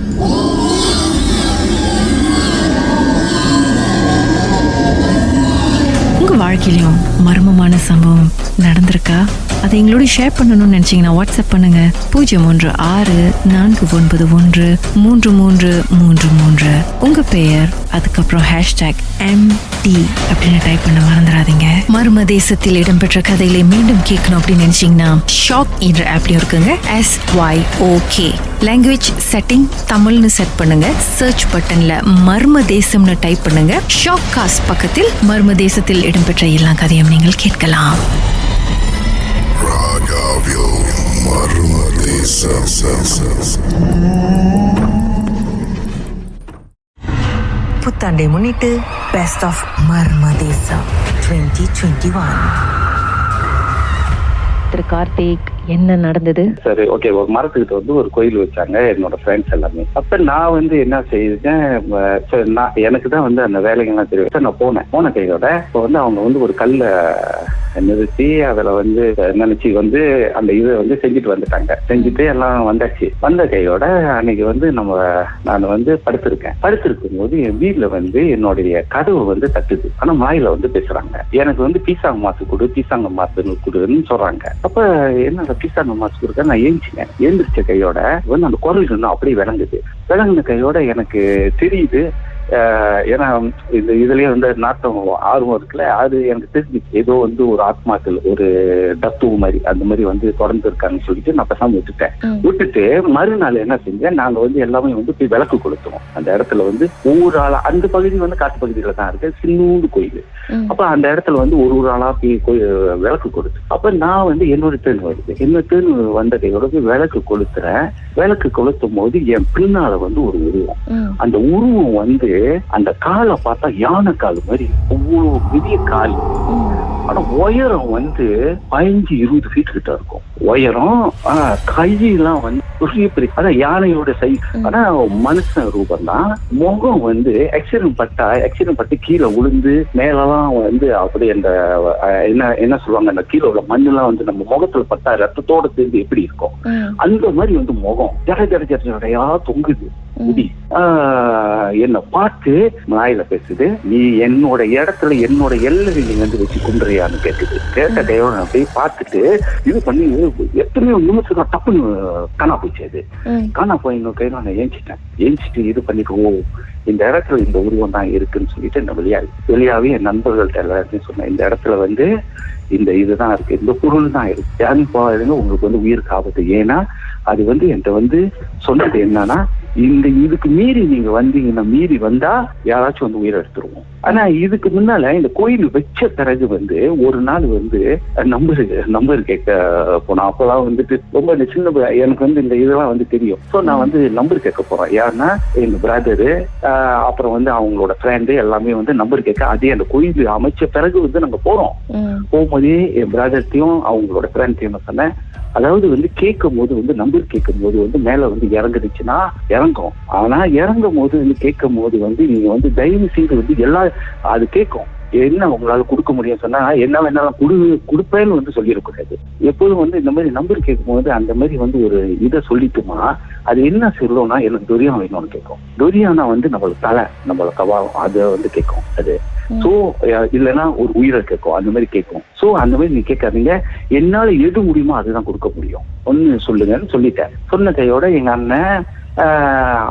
உங்க வாழ்க்கையிலும் மர்மமான சம்பவம் நடந்திருக்கா? அதை எங்களோட ஷேர் பண்ணணும்னு நினைச்சீங்கன்னா வாட்ஸ்அப் பண்ணுங்க 0164333333. உங்க பெயர் அதுக்கப்புறம் #MD அப்படின்னு டைப் பண்ண மறந்துடாதீங்க. மர்ம தேசத்தில் இடம்பெற்ற கதைகளை மீண்டும் கேட்கணும் அப்படின்னு நினைச்சீங்கன்னா ஷாக் என்ற ஆப்லயும் இருக்குங்க. SYOK லாங்குவேஜ் செட்டிங் தமிழ்னு செட் பண்ணுங்க. சர்ச் பட்டன்ல மர்ம தேசம்னு டைப் பண்ணுங்க. ஷாக் காஸ்ட் பக்கத்தில் மர்ம தேசத்தில் இடம்பெற்ற எல்லா கதையும் நீங்கள் கேட்கலாம். புத்தாண்டை முன்னிட்டு பெஸ்ட் ஆஃப் மர்மதேசம் 2021. திரு கார்த்திக், என்ன நடந்தது? சரி, ஓகே. ஒரு மரத்துக்கிட்ட வந்து ஒரு கோயில் வச்சாங்க என்னோட ஃப்ரெண்ட்ஸ் எல்லாமே. அப்ப நான் வந்து என்ன செய்தேன், எனக்கு தான் வந்து அந்த வேலைகள்லாம் தெரியும். நான் போன கையோட இப்போ வந்து அவங்க வந்து ஒரு கல்ல நிறுத்தி அதுல வந்து நினைச்சு வந்து அந்த இதை வந்து செஞ்சுட்டு வந்துட்டாங்க. செஞ்சுட்டு எல்லாம் வந்தாச்சு. வந்த கையோட அன்னைக்கு வந்து நான் வந்து படுத்திருக்கும் போது என் வீட்டுல வந்து என்னுடைய கதவு வந்து தட்டுது. ஆனா வாயில வந்து பேசுறாங்க. எனக்கு வந்து பீசாங்க மாசு கொடுன்னு சொல்றாங்க. அப்ப என்ன பீசாங்க மாசு கொடுக்க நான் ஏந்திரிச்ச கையோட வந்து அந்த குரல் இன்னும் அப்படியே விளங்குன கையோட எனக்கு தெரியுது. ஏன்னா இந்த இதுலயே வந்து நாட்டம் ஆர்வம் இருக்குல்ல, அது எனக்கு தெரிஞ்சிச்சு. ஏதோ வந்து ஒரு ஆத்மாக்கள் ஒரு தத்துவ மாதிரி அந்த மாதிரி வந்து தொடர்ந்து இருக்கான்னு சொல்லிட்டு நான் பேசாம விட்டுட்டு மறுநாள் என்ன செஞ்சேன், நாங்க வந்து எல்லாமே வந்து போய் விளக்கு கொளுத்துவோம். அந்த இடத்துல வந்து ஒவ்வொரு ஆளா, அந்த பகுதி வந்து காட்டு பகுதியில தான் இருக்கு, சின்னூண்டு கோயில். அப்ப அந்த இடத்துல வந்து ஒரு ஆளா போய் விளக்கு கொளுத்து. அப்ப நான் வந்து என்னோட தேன் வந்த கையோட போய் விளக்கு கொளுத்துறேன். விளக்கு கொளுத்தும் போது என் பின்னால வந்து ஒரு உருவம். அந்த உருவம் வந்து அந்த காலை பார்த்தா யானை கால் மாதிரி ஒவ்வொரு பெரிய கால். ஆனா உயரம் வந்து 15-20 ஃபீட் கிட்ட இருக்கும் உயரம். கையெல்லாம் வந்து பெரிய அதான் யானையோட சைஸ். ஆனா மனுஷன் ரூபம் தான். முகம் வந்து ஆக்சிடென்ட் பட்டு கீழே விழுந்து மேலெல்லாம் வந்து அப்படியே அந்த என்ன சொல்லுவாங்க, அந்த கீழே உள்ள மண்ணெல்லாம் வந்து நம்ம முகத்துல பட்டா ரத்தத்தோட சேர்ந்து எப்படி இருக்கும் அந்த மாதிரி வந்து முகம் ஜடையா தொங்குது முடி. என்ன பார்த்து நாயில பேசுது, நீ என்னோட இடத்துல என்னோட எல்லையை நீங்க வந்து வச்சு குண்டுறியான்னு கேட்ட கையோட நான் போய் பார்த்துட்டு இது பண்ணி எத்தனையோ நிமிஷம் டப்புன்னு காணா போச்சு. அது காணா போய் இன்னொரு கையில நான் ஏஞ்சிட்டு இது பண்ணிட்டு இந்த இடத்துல இந்த உருவம் தான் இருக்குன்னு சொல்லிட்டு என்ன வெளியாவே என் நண்பர்கள்ட்ட எல்லாத்தையும் சொன்னேன். இந்த இடத்துல வந்து இந்த இதுதான் இருக்கு, இந்த பொருள் தான் இருக்கு, யாரும் போகாதுங்க, உங்களுக்கு வந்து உயிருக்கு ஆபத்து. ஏன்னா அது வந்து என்கிட்ட வந்து சொன்னது என்னன்னா, இதுக்கு மீறி நீங்க வந்தீங்கன்னா, மீறி வந்தா யாராச்சும் வந்து உயிரை எடுத்துருவோம். ஆனா இதுக்கு முன்னால இந்த கோயில் வச்ச பிறகு வந்து ஒரு நாள் வந்து நம்பர் கேட்க போனோம். அப்பெல்லாம் வந்துட்டு ரொம்ப சின்ன எனக்கு வந்து இந்த இதெல்லாம் வந்து தெரியும். ஸோ நான் வந்து நம்பர் கேட்க போறேன். யாருன்னா எங்க பிரதரு, அப்புறம் வந்து அவங்களோட ஃப்ரெண்டு எல்லாமே வந்து நம்பர் கேட்க. அதே அந்த கோயில் அமைச்ச பிறகு வந்து நாங்க போறோம். போகும்போதே என் பிரதர்த்தையும் அவங்களோட ஃப்ரெண்ட்டையும் சொன்னேன், அதாவது வந்து கேட்கும் போது வந்து நம்பர் கேட்கும் போது வந்து மேல வந்து இறங்குச்சுன்னா இறங்கும். ஆனா இறங்கும் போது வந்து கேட்கும் போது வந்து நீங்க வந்து தயவு செய்து வந்து எல்லா அது கேட்கும். என்ன உங்களால கொடுக்க முடியும் சொன்னா என்ன வேணாலும் கொடுப்பேன்னு வந்து சொல்லிடக்கூடாது. எப்போதும் வந்து இந்த மாதிரி நம்பர் கேட்கும் போது அந்த மாதிரி வந்து ஒரு இதை சொல்லிட்டுமா அது என்ன சொல்லணும்னா, எனக்கு டொரியான் வேணும்னு கேட்கும். டொரியானா வந்து நம்மளுக்கு தலை, நம்மளுக்கு கவாகம், அதை வந்து கேட்கும். அது சோ இல்லைன்னா ஒரு உயிரை கேட்கும், அந்த மாதிரி கேட்கும். சோ அந்த மாதிரி நீ கேட்காதீங்க, என்னால எது முடியுமோ அதுதான் கொடுக்க முடியும், ஒன்னு சொல்லுங்கன்னு சொல்லிட்டேன். சொன்ன கையோட எங்க அண்ணன்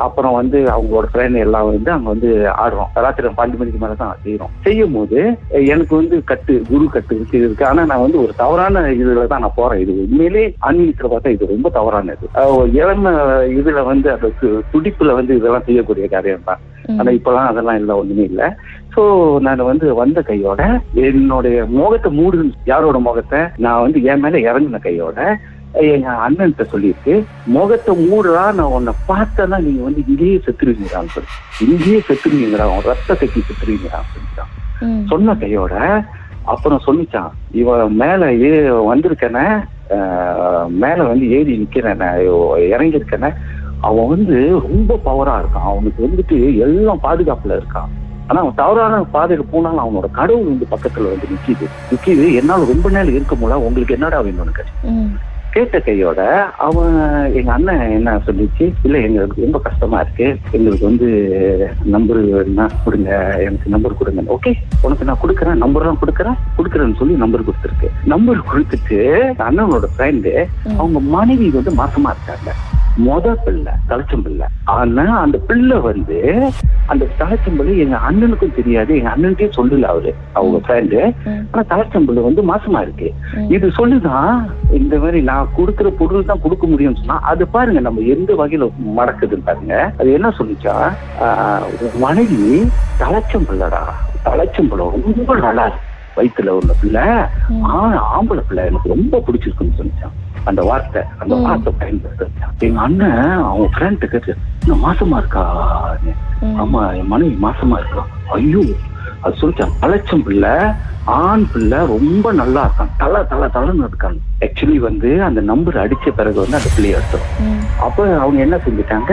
அப்புறம் வந்து அவங்களோட ஃப்ரெண்ட் எல்லாம் வந்து அங்க வந்து ஆடுறோம். ராத்திரி 12 மணிக்கு மேலதான் செய்யும் போது எனக்கு வந்து குரு கட்டு இருக்கு. ஆனா நான் வந்து ஒரு தவறான இதுலதான் நான் போறேன். இது உண்மையிலே ஆன்மீகத்துல பார்த்தா இது ரொம்ப தவறானது. இளம இதுல வந்து அந்த துடிப்புல வந்து இதெல்லாம் செய்யக்கூடிய காரியம் தான். ஆனா இப்பெல்லாம் அதெல்லாம் இல்லை, ஒண்ணுமே இல்லை. சோ நான் வந்து வந்த கையோட என்னுடைய முகத்தை மூடு, யாரோட முகத்தை நான் வந்து என் மேல இறங்கின கையோட எங்க அண்ணன்கிட்ட சொல்லியிருக்கு, முகத்தை மூடுறா, நான் உன்னை பார்த்தேன்னா நீங்க வந்து இங்கேயே செத்துருவீங்கடான்னு சொல்லி, இங்கேயே செத்துருவீங்கடா, ரத்த கட்டி செத்துருவீங்கடான்னு சொல்லிட்டான். சொன்ன கையோட அப்புறம் சொல்லிச்சான், இவன் மேல வந்திருக்கேன, மேல வந்து ஏறி நிக்கிறேன், இறங்கியிருக்கேன, அவன் வந்து ரொம்ப பவரா இருக்கான், அவனுக்கு வந்துட்டு எல்லாம் பாதுகாப்புல இருக்கான். ஆனா அவன் தவறான பாதையில போனாலும் அவனோட கடவுள் வந்து பக்கத்துல வந்து நிக்கிது. என்னால ரொம்ப நேரம் இருக்க முடியல, உங்களுக்கு என்னடா வேணும்னு கேட்ட கையோட அவன் எங்க அண்ணன் என்ன சொல்லிச்சு, இல்ல எங்களுக்கு ரொம்ப கஷ்டமா இருக்கு, எங்களுக்கு வந்து நம்பர் கொடுங்க, எனக்கு நம்பர் கொடுங்க. ஓகே, உனக்கு நான் கொடுக்குறேன், நம்பர்லாம் கொடுக்குறேன்னு சொல்லி நம்பர் கொடுத்துருக்கு. நம்பர் கொடுத்துட்டு அண்ணனோட ஃப்ரெண்டு அவங்க மனைவி வந்து மாசமா இருக்காங்க. பிள்ளை தலைச்சம் பிள்ளை. ஆனா அந்த பிள்ளை வந்து அந்த தலைச்சம் பிள்ளை எங்க அண்ணனுக்கும் தெரியாது, எங்க அண்ணனுக்கே சொல்லல அவரு, அவங்க ஃப்ரெண்டு. ஆனா தலைச்சம் பிள்ளை வந்து மாசமா இருக்கு. இது சொல்லுதான் இந்த மாதிரி நான் கொடுக்குற பொருள் தான் கொடுக்க முடியும்னு சொன்னா, அது பாருங்க நம்ம எந்த வகையில மடக்குதுன்னு பாருங்க. அது என்ன சொல்லிச்சா, மனைவி தலைச்சம் பிள்ளைடா, தலைச்சம் பிள்ளை ரொம்ப நல்லா இருக்கு, வயிற்றுல உள்ள பிள்ளை, ஆம்பளை பிள்ளை எனக்கு ரொம்ப பிடிச்சிருக்குன்னு சொன்னான். அந்த வார்த்தை பயன்படுத்த எங்க அண்ணன் அவங்க ஃப்ரெண்ட் கேட்டு, இன்னும் மாசமா இருக்கா? ஆமா, என் மனைவி மாசமா இருக்கா. ஐயோ, அது சொல்லிட்டான். தலைச்சம் பிள்ளை, ஆண் பிள்ளை ரொம்ப நல்லா இருக்கான், தலைன்னு இருக்காங்க. ஆக்சுவலி வந்து அந்த நம்பர் அடிச்ச பிறகு வந்து அந்த பிள்ளைய எடுத்தோம். அப்ப அவங்க என்ன செஞ்சுட்டாங்க,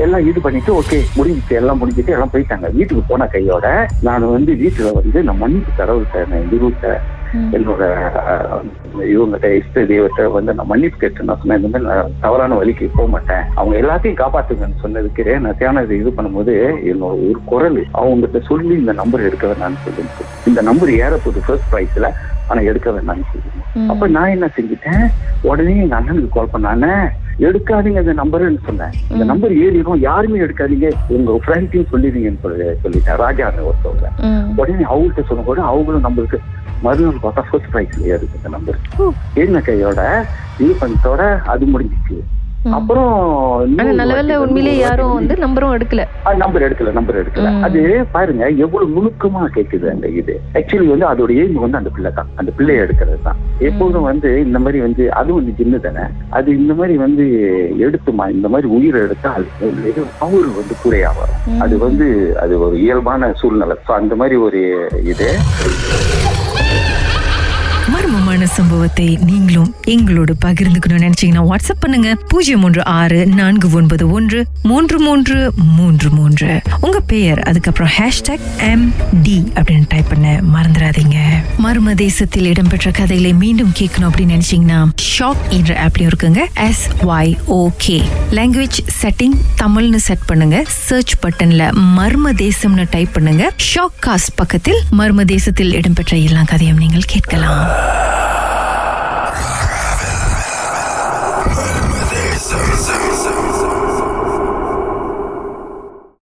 எல்லாம் இது பண்ணிட்டு ஓகே முடிஞ்சிட்டு, எல்லாம் முடிஞ்சிட்டு எல்லாம் போயிட்டாங்க. வீட்டுக்கு போன கையோட நான் வந்து வீட்டுல வந்து நான் மன்னிப்பு தடவிட்டேன். எங்க என்னோட இவங்கிட்ட இஷ்ட தெய்வத்தை வந்து நான் மன்னிப்பு கேட்டு நான் சொன்னேன், இந்த மாதிரி நான் தவறான வழிக்கு போக மாட்டேன், அவங்க எல்லாத்தையும் காப்பாத்துங்கன்னு சொன்னதுக்கு நான் தேவையான இது பண்ணும்போது என்னோட ஒரு குரல் அவங்ககிட்ட சொல்லி இந்த நம்பர் எடுக்க வேணாம்னு சொல்லிட்டு, இந்த நம்பர் ஏறப்போகுது ஃபர்ஸ்ட் ப்ரைஸ்ல, ஆனா எடுக்க வேணாம்னு சொல்லிடுங்க. அப்ப நான் என்ன செஞ்சுட்டேன், உடனே எங்க அண்ணனுக்கு கால் பண்ணானே, எடுக்காதீங்க இந்த நம்பர்ன்னு சொன்னேன். இந்த நம்பர் ஏறிடும், யாருமே எடுக்காதீங்க, உங்க ஃப்ரெண்ட்டையும் சொல்லிடுங்கன்னு சொல்லிட்டேன். ராஜான்னு ஒருத்தவங்க. உடனே அவங்கள்ட்ட சொன்ன கூட அவங்களும் நம்பருக்கு மறுநாள் பார்த்தா ஃபர்ஸ்ட் ப்ரைஸ்ல ஏறுது இந்த நம்பர். ஏறின கையோட இது பண்ணிட்டோட அது முடிஞ்சிச்சு. அப்புறம் நல்லவேளை உண்மையிலே யாரும் வந்து நம்பர் எடுக்கல. அது பாருங்க எவ்வளவு நுணுக்கமா கேக்குது அந்த இது. ஆக்சுவலி வந்து அதோட எய்ம் வந்து அந்த பிள்ளை தான், அந்த பிள்ளைய எடுக்கிறது தான். எப்போதும் வந்து இந்த மாதிரி வந்து அது வந்து சின்ன தானே, அது இந்த மாதிரி வந்து எடுத்துமா, இந்த மாதிரி உயிரை எடுத்தா அது பவர் வந்து கூடையா வரும். அது வந்து அது ஒரு இயல்பான சூழ்நிலை. அந்த மாதிரி ஒரு இது. மர்மமான சம்பவத்தை நீங்களும் எங்களோடு பகிர்ந்துக்கணும்னு நினைச்சீங்கன்னா வாட்ஸ்அப் பண்ணுங்க 016-493-3333. உங்க பெயர், அதுக்கப்புறம் #MD அப்படின்னு டைப் பண்ண மறந்துடாதீங்க. மர்ம தேசத்தில் இடம்பெற்ற கதைகளை மீண்டும் கேட்கணும் அப்படின்னு நினைச்சீங்கன்னா ஷாக் என்ற ஆப்லயும் இருக்குங்க. SYOK லாங்குவேஜ் செட்டிங் தமிழ்னு செட் பண்ணுங்க. சர்ச் பட்டன்ல மர்ம தேசம்னு டைப் பண்ணுங்க. ஷாக் காஸ்ட் பக்கத்தில் மர்ம தேசத்தில் இடம்பெற்ற எல்லா கதையும் நீங்கள் கேட்கலாம்.